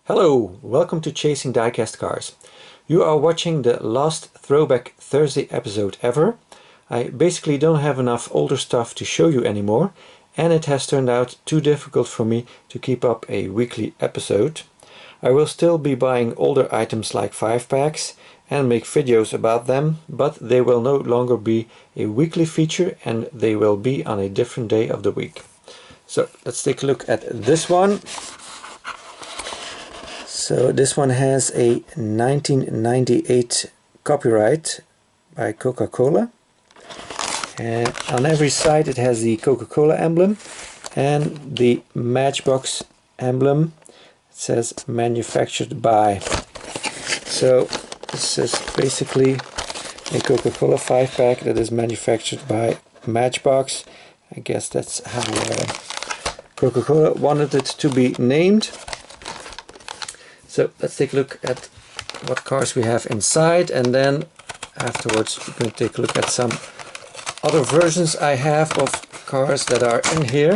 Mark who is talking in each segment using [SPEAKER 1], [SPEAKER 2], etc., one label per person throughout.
[SPEAKER 1] Hello, welcome to Chasing Diecast Cars. You are watching the last Throwback Thursday episode ever. I basically don't have enough older stuff to show you anymore, and it has turned out too difficult for me to keep up a weekly episode. I will still be buying older items like 5-packs and make videos about them, but they will no longer be a weekly feature and they will be on a different day of the week. So let's take a look at this one. So this one has a 1998 copyright by Coca-Cola, and on every side it has the Coca-Cola emblem and the Matchbox emblem. It says manufactured by. So this is basically a Coca-Cola 5-pack that is manufactured by Matchbox. I guess that's how Coca-Cola wanted it to be named. So let's take a look at what cars we have inside, and then afterwards we're going to take a look at some other versions I have of cars that are in here.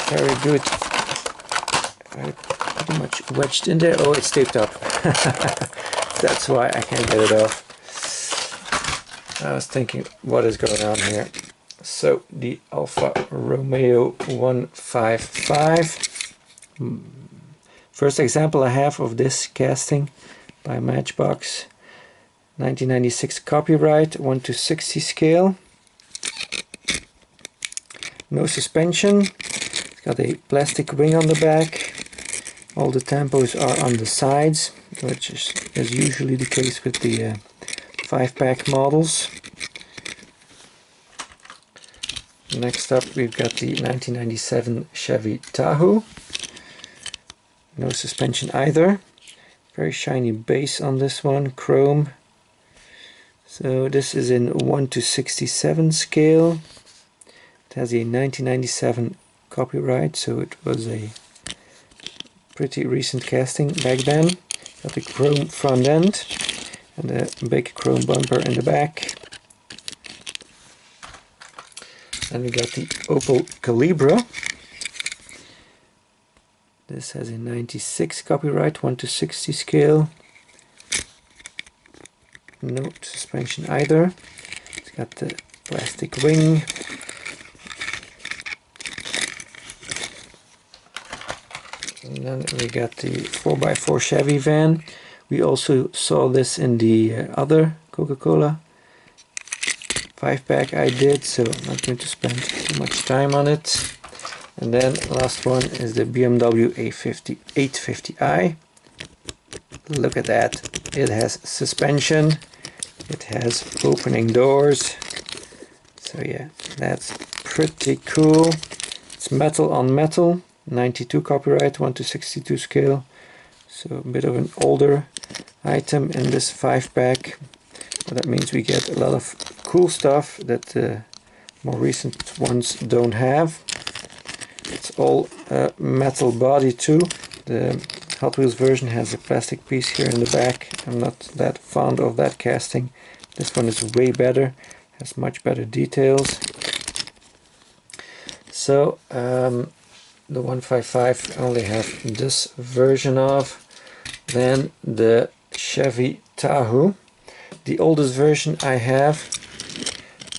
[SPEAKER 1] Very good. Pretty much wedged in there. Oh, it's taped up. That's why I can't get it off. I was thinking, what is going on here? So the Alfa Romeo 155. First example I have of this casting by Matchbox. 1996 copyright, 1:60 scale. No suspension. It's got a plastic wing on the back. All the tampos are on the sides, which is usually the case with the 5-pack models. Next up we've got the 1997 Chevy Tahoe. No suspension either. Very shiny base on this one, chrome. So this is in 1:67 scale. It has a 1997 copyright, so it was a pretty recent casting back then. Got the chrome front end and a big chrome bumper in the back. And we got the Opel Calibra. This has a 96 copyright, 1:60 scale. No suspension either. It's got the plastic wing. And then we got the 4x4 Chevy van. We also saw this in the other Coca-Cola 5-pack I did, so I'm not going to spend too much time on it. And then last one is the BMW 850i. Look at that. It has suspension. It has opening doors. So yeah, that's pretty cool. It's metal on metal. 92 copyright, 1:62 scale, so a bit of an older item in this 5-pack, but that means we get a lot of cool stuff that more recent ones don't have. It's all metal body too. The Hot Wheels version has a plastic piece here in the back. I'm not that fond of that casting. This one is way better, has much better details. So the 155 I only have this version of. Then the Chevy Tahoe. The oldest version I have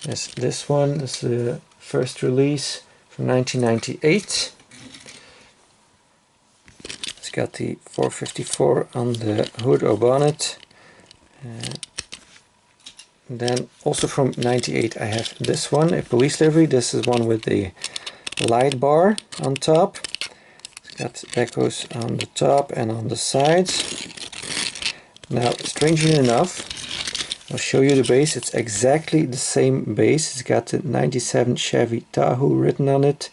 [SPEAKER 1] is this one. This is the first release from 1998. It's got the 454 on the hood or bonnet. Then also from 98 I have this one, a police livery. This is one with the light bar on top. It's got echoes on the top and on the sides. Now, strangely enough, I'll show you the base. It's exactly the same base. It's got the 97 Chevy Tahoe written on it,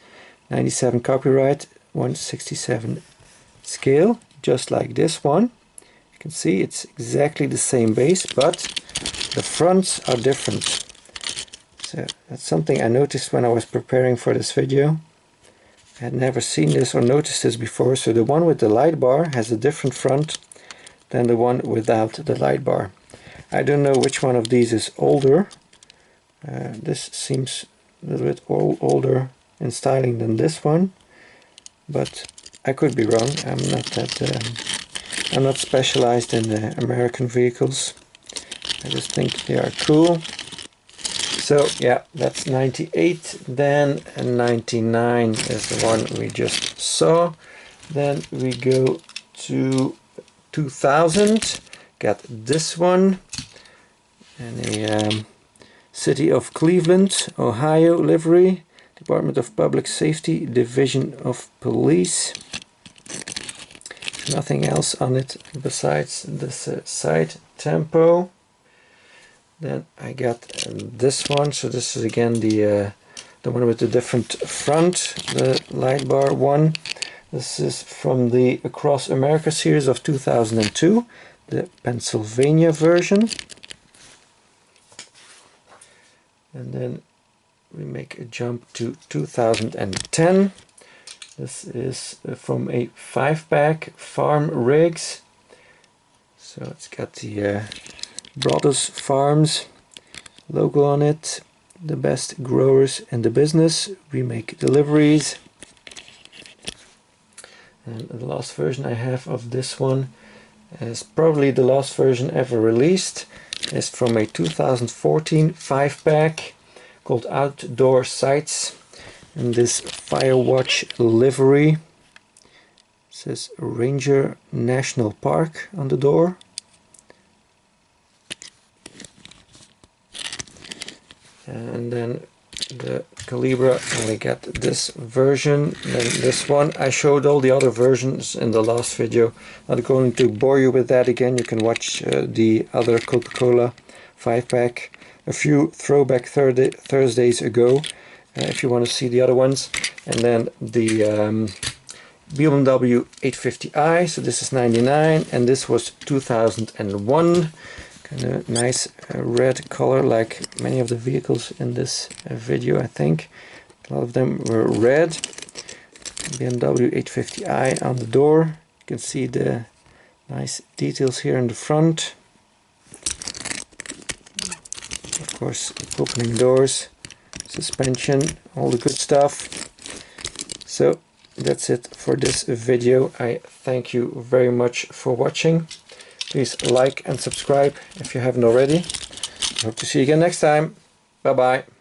[SPEAKER 1] 97 copyright, 1:67 scale, just like this one. You can see it's exactly the same base, but the fronts are different. So that's something I noticed when I was preparing for this video. I had never seen this or noticed this before. So the one with the light bar has a different front than the one without the light bar. I don't know which one of these is older. This seems a little bit older in styling than this one, but I could be wrong. I'm not specialized in American vehicles. I just think they are cool. So yeah, that's 98. Then 99 is the one we just saw. Then we go to 2000. Got this one, and a City of Cleveland, Ohio livery, Department of Public Safety, Division of Police. Nothing else on it besides this side tempo. Then I got this one. So this is again the one with the different front, the light bar one. This is from the Across America series of 2002, the Pennsylvania version. And then we make a jump to 2010. This is from a 5-pack Farm Rigs. So it's got the Brothers Farms logo on it. The best growers in the business. We make deliveries. And the last version I have of this one is probably the last version ever released. Is from a 2014 5-pack called Outdoor Sights, and this Firewatch livery. It says Ranger National Park on the door. And then the Calibra only got this version, then this one. I showed all the other versions in the last video. Not going to bore you with that again. You can watch the other Coca-Cola 5-pack a few Throwback Thursdays ago if you want to see the other ones. And then the BMW 850i, so this is 99 and this was 2001. Kind of nice red color, like many of the vehicles in this video. I think a lot of them were red. BMW 850i on the door. You can see the nice details here in the front. Of course, opening doors, suspension, all the good stuff. So that's it for this video. I thank you very much for watching. Please like and subscribe if you haven't already. Hope to see you again next time. Bye bye.